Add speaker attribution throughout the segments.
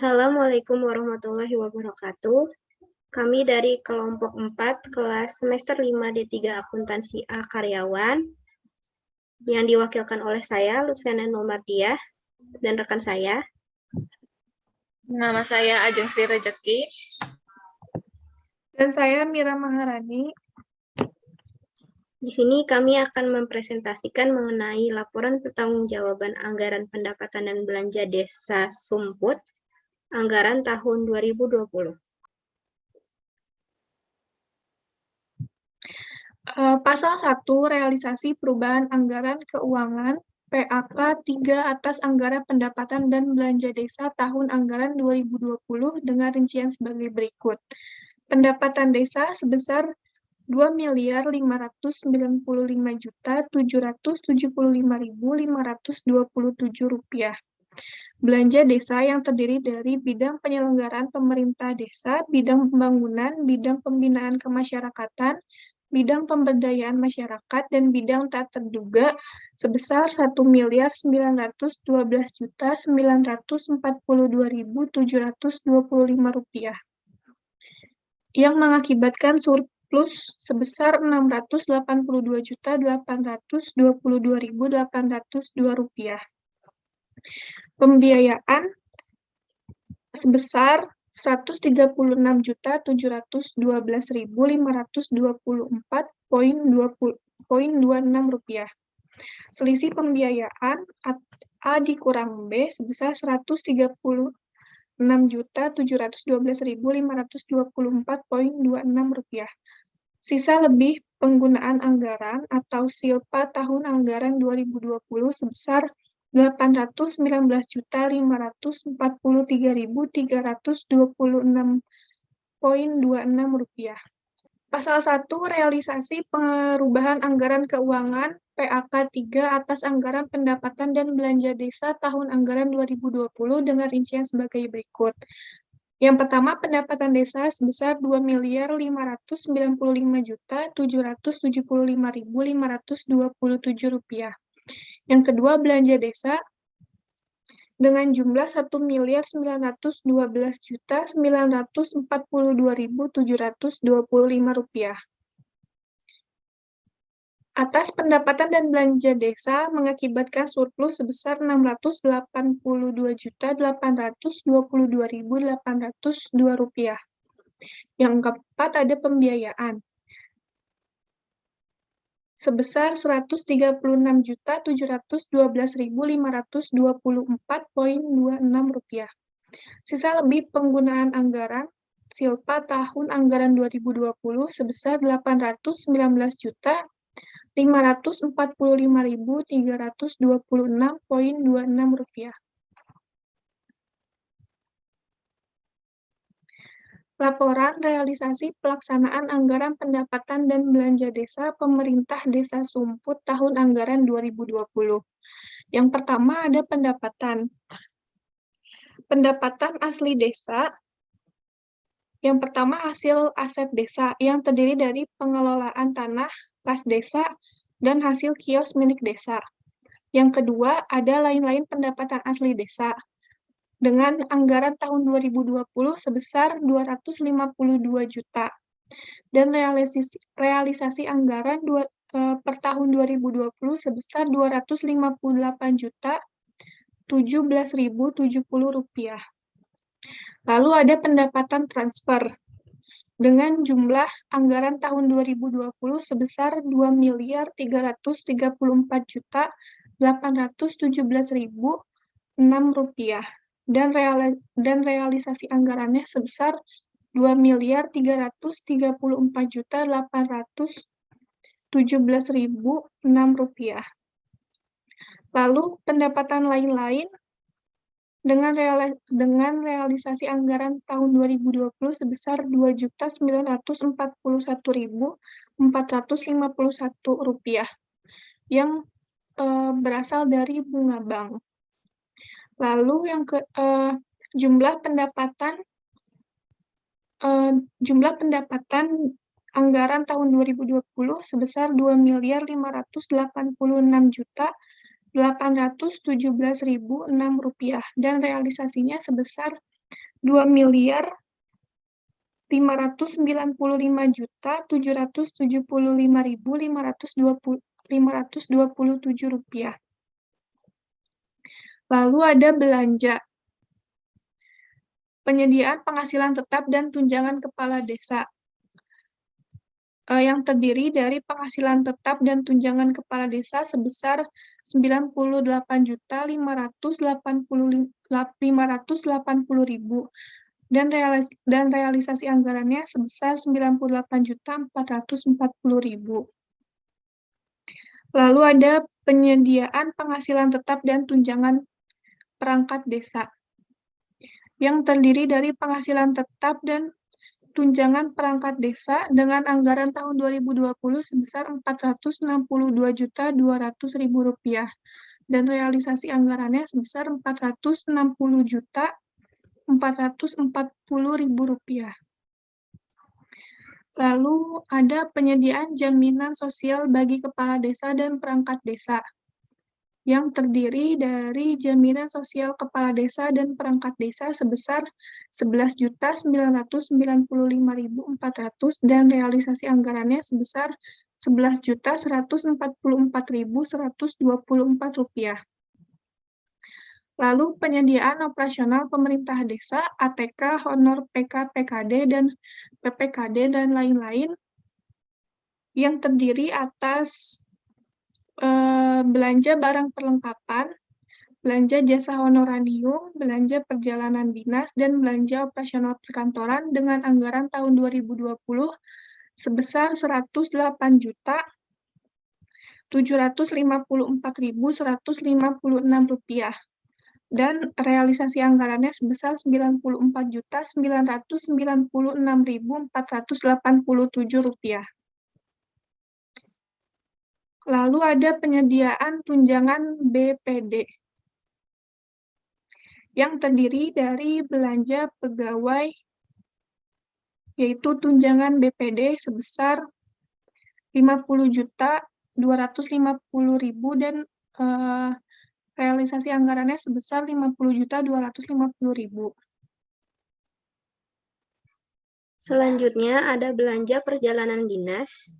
Speaker 1: Assalamualaikum warahmatullahi wabarakatuh. Kami dari kelompok 4, kelas semester 5 D3 Akuntansi A Karyawan, yang diwakilkan oleh saya, Lutfiana Nomardiah, dan rekan saya.
Speaker 2: Nama saya Ajeng Sri Rejeki.
Speaker 3: Dan saya Mira Maharani.
Speaker 1: Di sini kami akan mempresentasikan mengenai laporan pertanggungjawaban anggaran pendapatan dan belanja desa Sumput, anggaran tahun 2020.
Speaker 3: Pasal 1, realisasi perubahan anggaran keuangan PAK 3 atas anggaran pendapatan dan belanja desa tahun anggaran 2020 dengan rincian sebagai berikut. Pendapatan desa sebesar Rp2.595.775.527. Belanja desa yang terdiri dari bidang penyelenggaraan pemerintah desa, bidang pembangunan, bidang pembinaan kemasyarakatan, bidang pemberdayaan masyarakat, dan bidang tak terduga sebesar Rp1.919.942.725 yang mengakibatkan surplus sebesar Rp682.822.802. Pembiayaan sebesar Rp136.712.524,26. Selisih pembiayaan A dikurang B sebesar Rp136.712.524,26. Sisa lebih penggunaan anggaran atau silpa tahun anggaran 2020 sebesar Rp819.343.326,26. Pasal 1, realisasi perubahan anggaran keuangan PAK 3 atas anggaran pendapatan dan belanja desa tahun anggaran 2020 dengan rincian sebagai berikut. Yang pertama, pendapatan desa sebesar Rp2.595.775.527. Yang kedua, belanja desa dengan jumlah Rp1.919.942.725. Atas pendapatan dan belanja desa mengakibatkan surplus sebesar Rp682.822.802. Yang keempat, ada pembiayaan sebesar Rp1.326.712.524,26. Sisa lebih penggunaan anggaran silpa tahun anggaran 2020 sebesar Rp819.945.326,26. Laporan realisasi pelaksanaan anggaran pendapatan dan belanja desa pemerintah desa Sumput tahun anggaran 2020. Yang pertama ada pendapatan. Pendapatan asli desa. Yang pertama hasil aset desa yang terdiri dari pengelolaan tanah, kas desa, dan hasil kios milik desa. Yang kedua ada lain-lain pendapatan asli desa dengan anggaran tahun 2020 sebesar Rp252 juta. Dan realisasi anggaran per tahun 2020 sebesar Rp258.017.070. Lalu ada pendapatan transfer dengan jumlah anggaran tahun 2020 sebesar Rp2.317.817.006 dan realisasi anggarannya sebesar Rp2.334.817.006. Lalu pendapatan lain-lain dengan realisasi anggaran tahun 2020 sebesar Rp2.941.451 yang berasal dari bunga bank. Lalu jumlah pendapatan anggaran tahun 2020 sebesar Rp2.586.817.006 dan realisasinya sebesar 2.595.775.527 rupiah. Lalu ada belanja. Penyediaan penghasilan tetap dan tunjangan kepala desa yang terdiri dari penghasilan tetap dan tunjangan kepala desa sebesar 98.580.580 dan realisasi anggarannya sebesar 98.440.000. Lalu ada penyediaan penghasilan tetap dan tunjangan perangkat desa yang terdiri dari penghasilan tetap dan tunjangan perangkat desa dengan anggaran tahun 2020 sebesar Rp462.200.000 dan realisasi anggarannya sebesar Rp460.440.000. Lalu ada penyediaan jaminan sosial bagi kepala desa dan perangkat desa yang terdiri dari jaminan sosial kepala desa dan perangkat desa sebesar Rp11.995.400 dan realisasi anggarannya sebesar Rp11.144.124. Lalu penyediaan operasional pemerintah desa, ATK, honor PK, PKD, dan PPKD, dan lain-lain yang terdiri atas belanja barang perlengkapan, belanja jasa honorarium, belanja perjalanan dinas, dan belanja operasional perkantoran dengan anggaran tahun 2020 sebesar Rp108.754.156 dan realisasi anggarannya sebesar Rp94.996.487. Lalu ada penyediaan tunjangan BPD yang terdiri dari belanja pegawai, yaitu tunjangan BPD sebesar Rp50.250.000 dan realisasi anggarannya sebesar Rp50.250.000.
Speaker 1: Selanjutnya ada belanja perjalanan dinas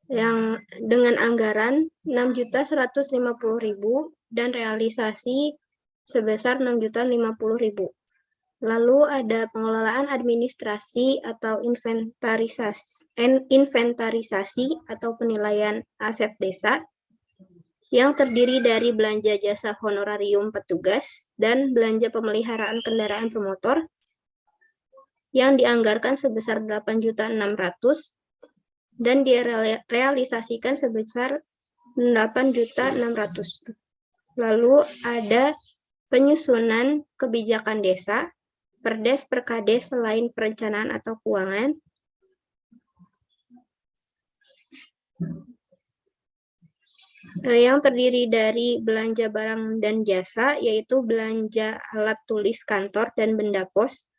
Speaker 1: yang dengan anggaran Rp6.150.000 dan realisasi sebesar Rp6.050.000. Lalu ada pengelolaan administrasi atau inventarisasi atau penilaian aset desa yang terdiri dari belanja jasa honorarium petugas dan belanja pemeliharaan kendaraan bermotor yang dianggarkan sebesar Rp8.600.000 dan direalisasikan sebesar Rp8.600.000. Lalu ada penyusunan kebijakan desa, Perdes, Perkades selain perencanaan atau keuangan, yang terdiri dari belanja barang dan jasa, yaitu belanja alat tulis kantor dan benda pos,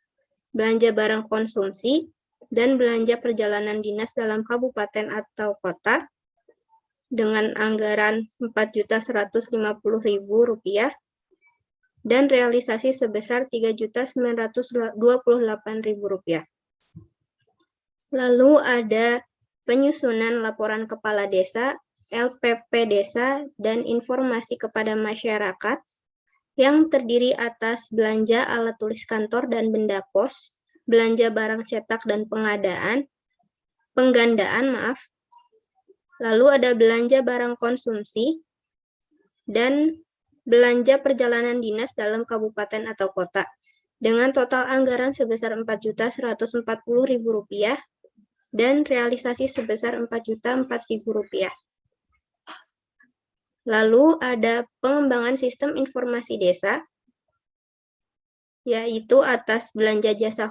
Speaker 1: belanja barang konsumsi, dan belanja perjalanan dinas dalam kabupaten atau kota dengan anggaran Rp4.150.000 dan realisasi sebesar Rp3.928.000. Lalu ada penyusunan laporan kepala desa, LPP desa, dan informasi kepada masyarakat yang terdiri atas belanja alat tulis kantor dan benda pos, belanja barang cetak dan penggandaan, lalu ada belanja barang konsumsi, dan belanja perjalanan dinas dalam kabupaten atau kota, dengan total anggaran sebesar Rp4.140.000 dan realisasi sebesar Rp4.004.000. Lalu ada pengembangan sistem informasi desa, yaitu atas belanja jasa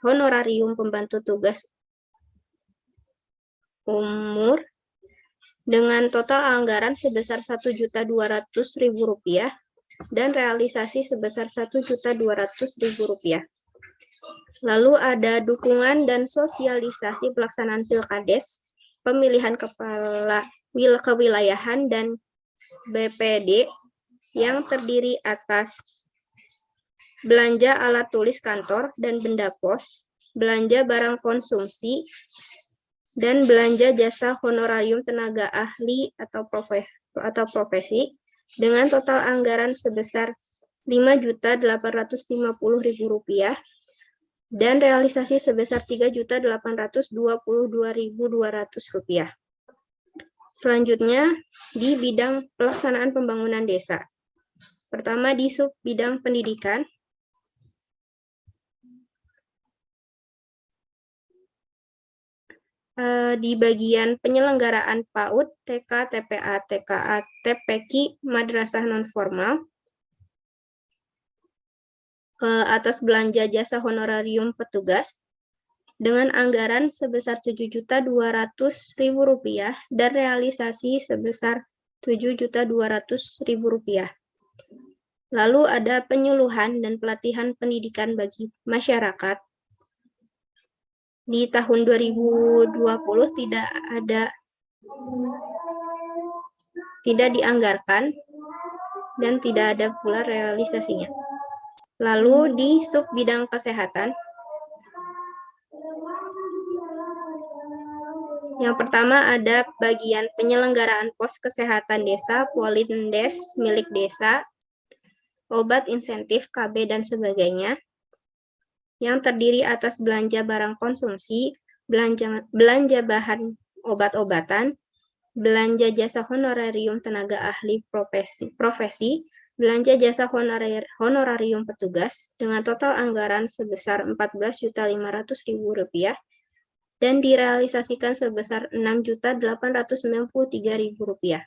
Speaker 1: honorarium pembantu tugas umur dengan total anggaran sebesar Rp1.200.000 dan realisasi sebesar Rp1.200.000. Lalu ada dukungan dan sosialisasi pelaksanaan Pilkades, pemilihan kepala kewilayahan dan BPD yang terdiri atas belanja alat tulis kantor dan benda pos, belanja barang konsumsi, dan belanja jasa honorarium tenaga ahli atau profesi dengan total anggaran sebesar Rp5.850.000 dan realisasi sebesar Rp3.822.200. Selanjutnya, di bidang pelaksanaan pembangunan desa. Pertama, di sub bidang pendidikan. Di bagian penyelenggaraan PAUD, TK, TPA, TKA, TPQ, madrasah non-formal, atas belanja jasa honorarium petugas, dengan anggaran sebesar Rp7.200.000 dan realisasi sebesar Rp7.200.000. Lalu ada penyuluhan dan pelatihan pendidikan bagi masyarakat. Di tahun 2020 tidak dianggarkan dan tidak ada pula realisasinya. Lalu di sub bidang kesehatan, yang pertama ada bagian penyelenggaraan pos kesehatan desa, Polindes milik desa, obat insentif, KB, dan sebagainya, yang terdiri atas belanja barang konsumsi, belanja bahan obat-obatan, belanja jasa honorarium tenaga ahli profesi, belanja jasa honorarium petugas dengan total anggaran sebesar Rp14.500.000 dan direalisasikan sebesar Rp6.893.000.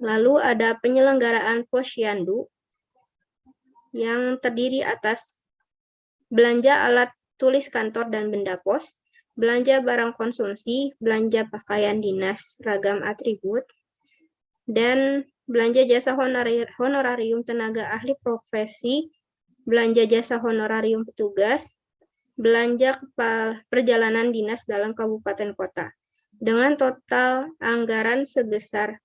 Speaker 1: Lalu ada penyelenggaraan posyandu yang terdiri atas belanja alat tulis kantor dan benda pos, belanja barang konsumsi, belanja pakaian dinas, ragam atribut, dan belanja jasa honorarium tenaga ahli profesi, belanja jasa honorarium petugas, belanja perjalanan dinas dalam kabupaten kota, dengan total anggaran sebesar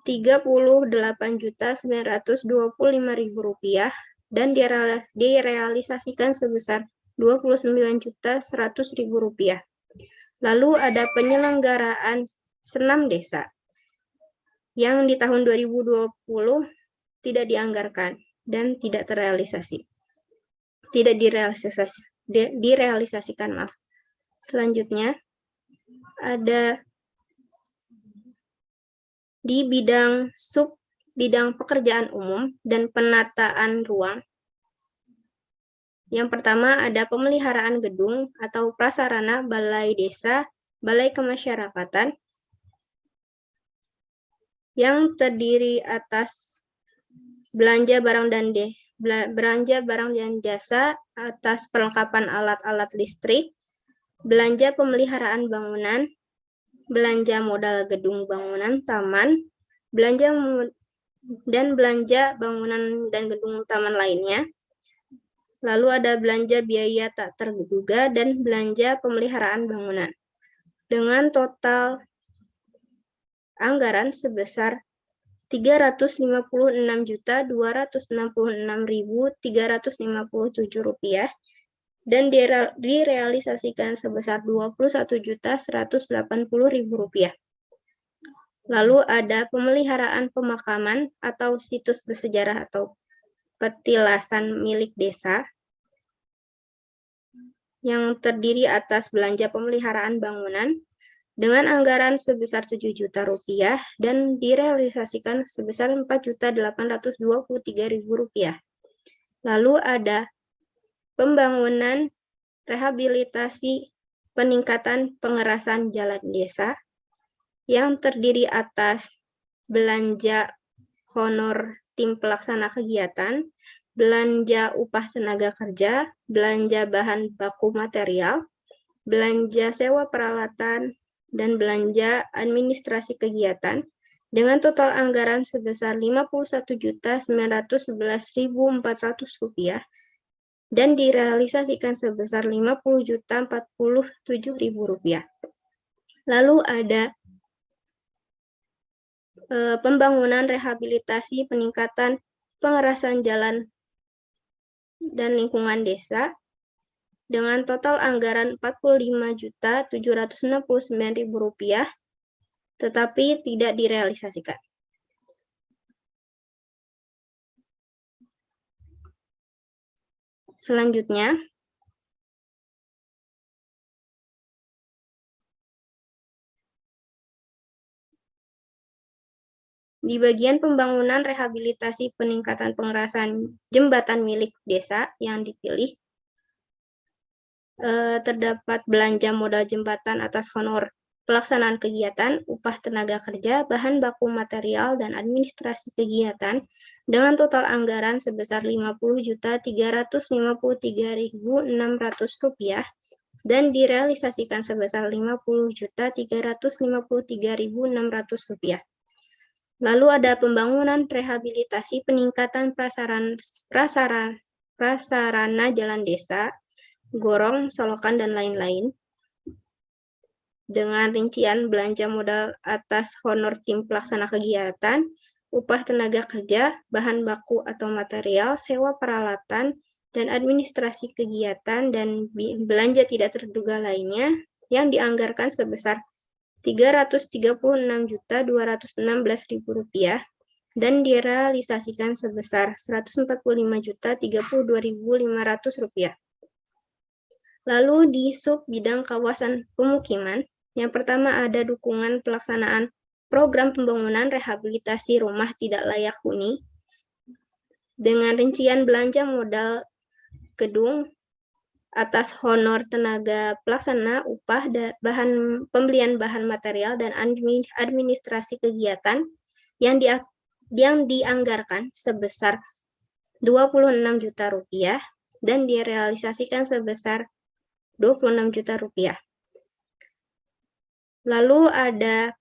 Speaker 1: Rp38.925.000 dan direalisasikan sebesar Rp29.100.000. Lalu ada penyelenggaraan senam desa yang di tahun 2020 tidak dianggarkan dan tidak terrealisasi. Tidak direalisasikan, maaf. Selanjutnya ada di bidang sub bidang pekerjaan umum dan penataan ruang. Yang pertama ada pemeliharaan gedung atau prasarana balai desa, balai kemasyarakatan, yang terdiri atas belanja barang dan jasa atas perlengkapan alat-alat listrik, belanja pemeliharaan bangunan, belanja modal gedung bangunan taman, belanja bangunan dan gedung taman lainnya. Lalu ada belanja biaya tak terduga dan belanja pemeliharaan bangunan dengan total anggaran sebesar Rp356.266.357 dan direalisasikan sebesar Rp21.180.000. Lalu ada pemeliharaan pemakaman atau situs bersejarah atau petilasan milik desa yang terdiri atas belanja pemeliharaan bangunan dengan anggaran sebesar Rp7 juta dan direalisasikan sebesar Rp4.823.000. Lalu ada pembangunan rehabilitasi peningkatan pengerasan jalan desa yang terdiri atas belanja honor tim pelaksana kegiatan, belanja upah tenaga kerja, belanja bahan baku material, belanja sewa peralatan, dan belanja administrasi kegiatan dengan total anggaran sebesar Rp51.911.400 dan direalisasikan sebesar Rp50.047.000. Lalu ada pembangunan rehabilitasi peningkatan pengerasan jalan dan Lingkungan Desa dengan total anggaran Rp45.769.000, tetapi tidak direalisasikan. Selanjutnya, di bagian pembangunan rehabilitasi peningkatan pengerasan jembatan milik desa yang dipilih, terdapat belanja modal jembatan atas honor pelaksanaan kegiatan, upah tenaga kerja, bahan baku material, dan administrasi kegiatan dengan total anggaran sebesar Rp50.353.600 dan direalisasikan sebesar Rp50.353.600. Lalu ada pembangunan rehabilitasi peningkatan prasarana jalan desa, gorong, solokan, dan lain-lain, dengan rincian belanja modal atas honor tim pelaksana kegiatan, upah tenaga kerja, bahan baku atau material, sewa peralatan, dan administrasi kegiatan, dan belanja tidak terduga lainnya yang dianggarkan sebesar Rp336.216.000 dan direalisasikan sebesar Rp145.032.500. Lalu di sub bidang kawasan pemukiman, yang pertama ada dukungan pelaksanaan program pembangunan rehabilitasi rumah tidak layak huni dengan rincian belanja modal gedung atas honor tenaga pelaksana, upah, pembelian bahan material, dan administrasi kegiatan yang dianggarkan sebesar Rp26 juta dan direalisasikan sebesar Rp26 juta. Lalu ada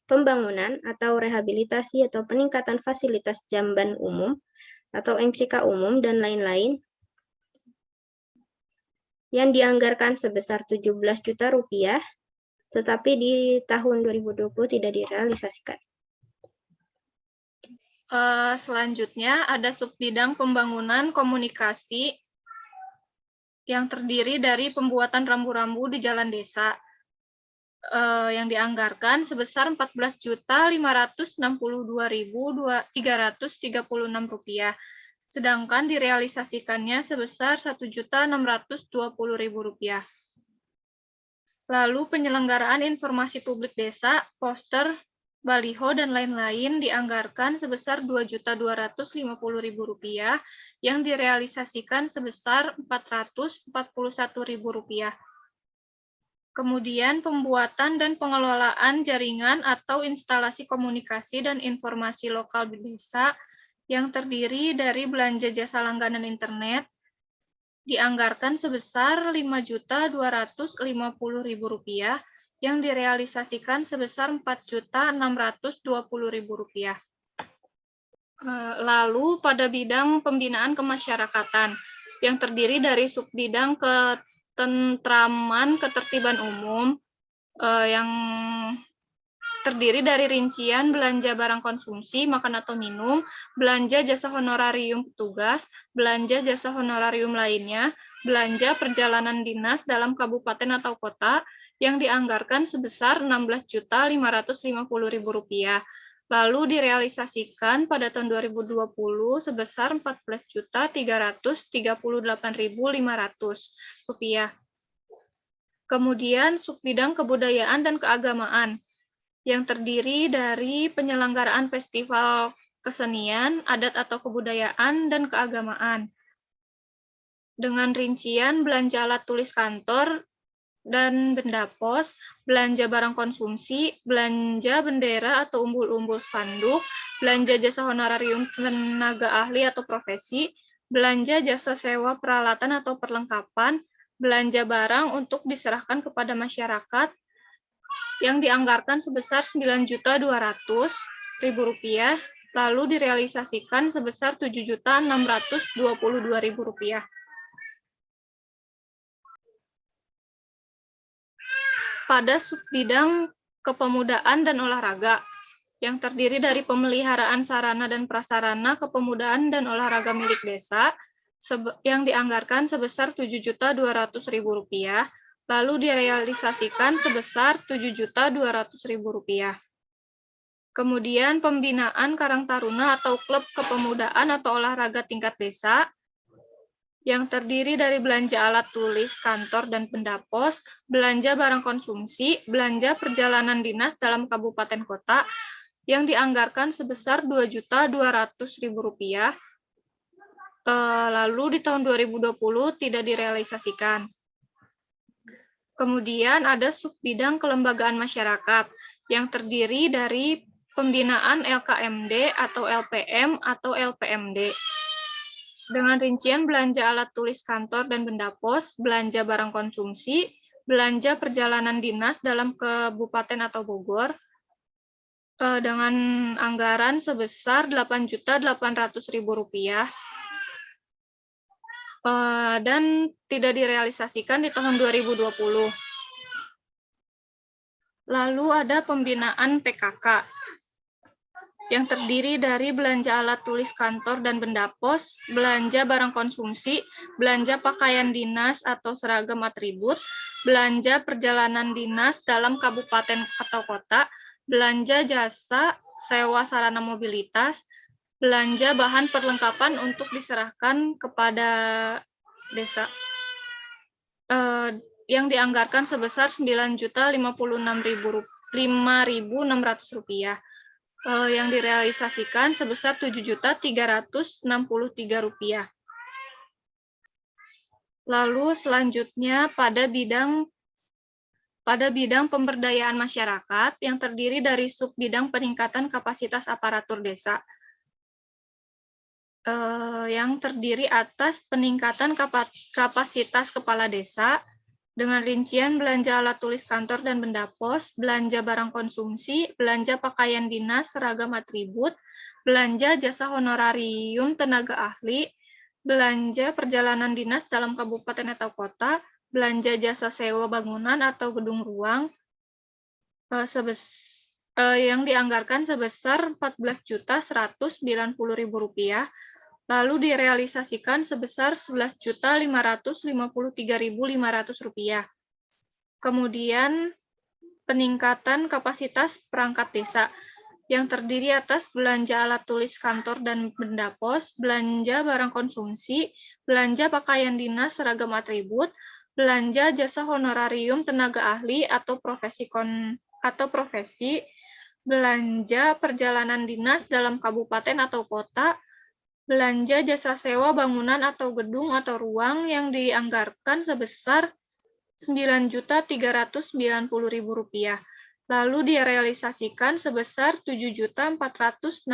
Speaker 1: pembangunan atau rehabilitasi atau peningkatan fasilitas jamban umum atau MCK umum dan lain-lain yang dianggarkan sebesar Rp17 juta, tetapi di tahun 2020 tidak direalisasikan.
Speaker 2: Selanjutnya ada subbidang pembangunan komunikasi yang terdiri dari pembuatan rambu-rambu di jalan desa yang dianggarkan sebesar Rp14.562.336, sedangkan direalisasikannya sebesar Rp1.620.000. Lalu penyelenggaraan informasi publik desa, poster, baliho, dan lain-lain dianggarkan sebesar Rp2.250.000 yang direalisasikan sebesar Rp441.000. Kemudian pembuatan dan pengelolaan jaringan atau instalasi komunikasi dan informasi lokal di desa yang terdiri dari belanja jasa langganan internet dianggarkan sebesar Rp5.250.000 yang direalisasikan sebesar Rp4.620.000. Lalu pada bidang pembinaan kemasyarakatan yang terdiri dari subbidang ketentraman ketertiban umum yang terdiri dari rincian belanja barang konsumsi, makan atau minum, belanja jasa honorarium petugas, belanja jasa honorarium lainnya, belanja perjalanan dinas dalam kabupaten atau kota yang dianggarkan sebesar Rp16.550.000. Lalu direalisasikan pada tahun 2020 sebesar Rp14.338.500. Kemudian subbidang kebudayaan dan keagamaan yang terdiri dari penyelenggaraan festival kesenian, adat atau kebudayaan, dan keagamaan. Dengan rincian belanja alat tulis kantor dan benda pos, belanja barang konsumsi, belanja bendera atau umbul-umbul spanduk, belanja jasa honorarium tenaga ahli atau profesi, belanja jasa sewa peralatan atau perlengkapan, belanja barang untuk diserahkan kepada masyarakat, yang dianggarkan sebesar Rp9.200.000, lalu direalisasikan sebesar Rp7.622.000. Pada subbidang kepemudaan dan olahraga, yang terdiri dari pemeliharaan sarana dan prasarana kepemudaan dan olahraga milik desa, yang dianggarkan sebesar Rp7.200.000, lalu direalisasikan sebesar Rp7.200.000. Kemudian pembinaan Karang Taruna atau klub kepemudaan atau olahraga tingkat desa, yang terdiri dari belanja alat tulis kantor dan pendapos, belanja barang konsumsi, belanja perjalanan dinas dalam kabupaten kota, yang dianggarkan sebesar Rp2.200.000, lalu di tahun 2020 tidak direalisasikan. Kemudian ada subbidang kelembagaan masyarakat, yang terdiri dari pembinaan LKMD atau LPM atau LPMD. Dengan rincian belanja alat tulis kantor dan benda pos, belanja barang konsumsi, belanja perjalanan dinas dalam kabupaten atau Bogor, dengan anggaran sebesar Rp8.800.000, dan tidak direalisasikan di tahun 2020. Lalu ada pembinaan PKK, yang terdiri dari belanja alat tulis kantor dan benda pos, belanja barang konsumsi, belanja pakaian dinas atau seragam atribut, belanja perjalanan dinas dalam kabupaten atau kota, belanja jasa sewa sarana mobilitas, belanja bahan perlengkapan untuk diserahkan kepada desa, yang dianggarkan sebesar Rp9.056.600, yang direalisasikan sebesar Rp7.363. Lalu selanjutnya pada bidang pemberdayaan masyarakat, yang terdiri dari subbidang peningkatan kapasitas aparatur desa, yang terdiri atas peningkatan kapasitas kepala desa, dengan rincian belanja alat tulis kantor dan benda pos, belanja barang konsumsi, belanja pakaian dinas, seragam atribut, belanja jasa honorarium tenaga ahli, belanja perjalanan dinas dalam kabupaten atau kota, belanja jasa sewa bangunan atau gedung ruang, yang dianggarkan sebesar Rp14.190.000, lalu direalisasikan sebesar Rp11.553.500. Kemudian peningkatan kapasitas perangkat desa, yang terdiri atas belanja alat tulis kantor dan benda pos, belanja barang konsumsi, belanja pakaian dinas seragam atribut, belanja jasa honorarium tenaga ahli atau profesi, belanja perjalanan dinas dalam kabupaten atau kota, belanja jasa sewa bangunan atau gedung atau ruang, yang dianggarkan sebesar Rp9.390.000, lalu direalisasikan sebesar Rp7.460.500.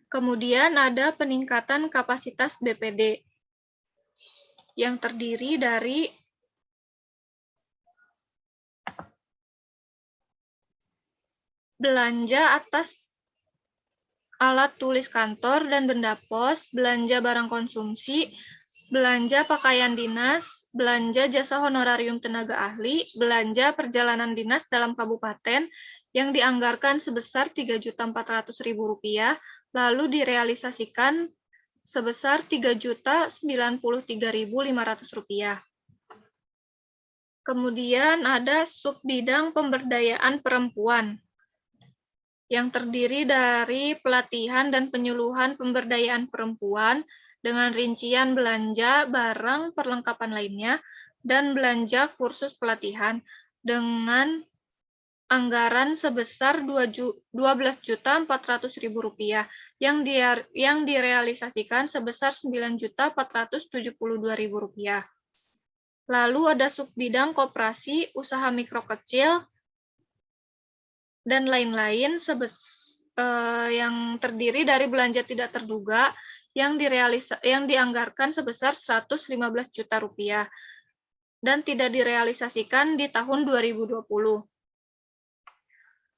Speaker 2: Kemudian ada peningkatan kapasitas BPD, yang terdiri dari belanja atas alat tulis kantor dan benda pos, belanja barang konsumsi, belanja pakaian dinas, belanja jasa honorarium tenaga ahli, belanja perjalanan dinas dalam kabupaten, yang dianggarkan sebesar Rp3.400.000, lalu direalisasikan sebesar Rp3.093.500. Kemudian ada subbidang pemberdayaan perempuan, yang terdiri dari pelatihan dan penyuluhan pemberdayaan perempuan, dengan rincian belanja barang perlengkapan lainnya, dan belanja kursus pelatihan, dengan anggaran sebesar Rp12.400.000, yang direalisasikan sebesar Rp9.472.000. Lalu ada subbidang koperasi, usaha mikro kecil, dan lain-lain, yang terdiri dari belanja tidak terduga, yang dianggarkan sebesar Rp115 juta, dan tidak direalisasikan di tahun 2020.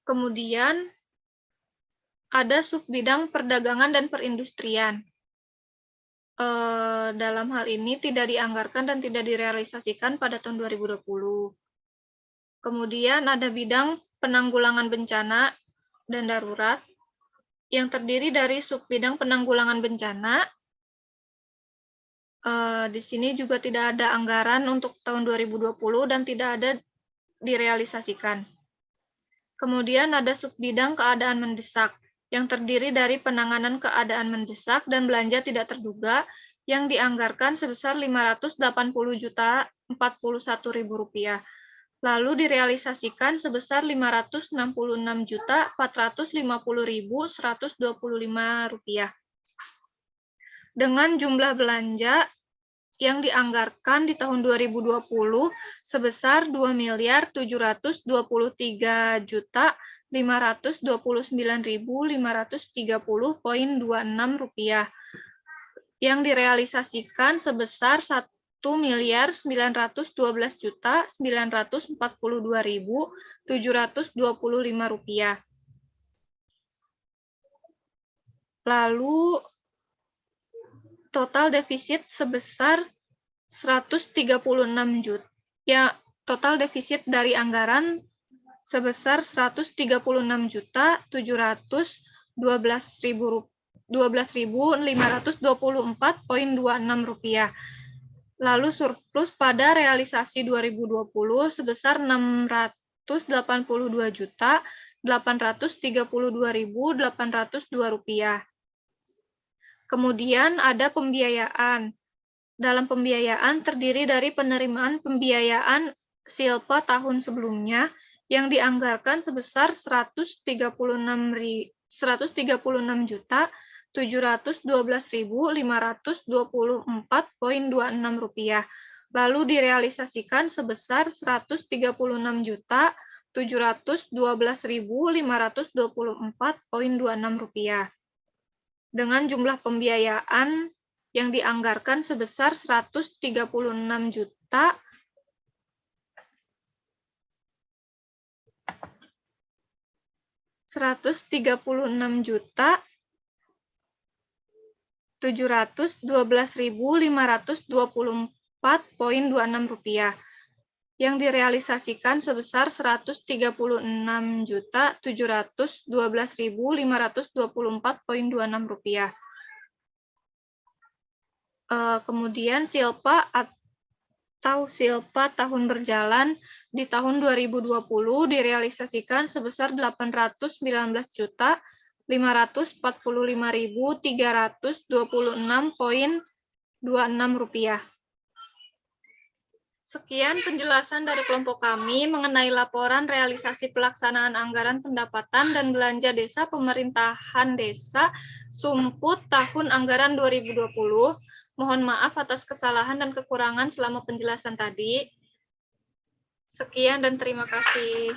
Speaker 2: Kemudian ada subbidang perdagangan dan perindustrian. Dalam hal ini tidak dianggarkan dan tidak direalisasikan pada tahun 2020. Kemudian ada bidang penanggulangan bencana dan darurat, yang terdiri dari subbidang penanggulangan bencana. Di sini juga tidak ada anggaran untuk tahun 2020 dan tidak ada direalisasikan. Kemudian ada subbidang keadaan mendesak, yang terdiri dari penanganan keadaan mendesak dan belanja tidak terduga, yang dianggarkan sebesar Rp580.041.000, lalu direalisasikan sebesar Rp566.450.125. Dengan jumlah belanja yang dianggarkan di tahun 2020 sebesar Rp2.529.530,26, yang direalisasikan sebesar Rp1.912.942.725. Lalu total defisit sebesar 136 juta. Ya, total defisit dari anggaran sebesar Rp1.306.12.524,26. Lalu surplus pada realisasi 2020 sebesar Rp682.832.802. Kemudian ada pembiayaan. Dalam pembiayaan terdiri dari penerimaan pembiayaan Silpa tahun sebelumnya yang dianggarkan sebesar Rp136.712.524,26, lalu direalisasikan sebesar Rp136.712.524,26. Dengan jumlah pembiayaan yang dianggarkan sebesar Rp136.712.524,26, yang direalisasikan sebesar Rp136.712.524,26. Kemudian Silpa atau Silpa tahun berjalan di tahun 2020 direalisasikan sebesar Rp819.545.326,26. Sekian penjelasan dari kelompok kami mengenai laporan realisasi pelaksanaan anggaran pendapatan dan belanja desa pemerintahan desa Sumput tahun anggaran 2020. Mohon maaf atas kesalahan dan kekurangan selama penjelasan tadi. Sekian dan terima kasih.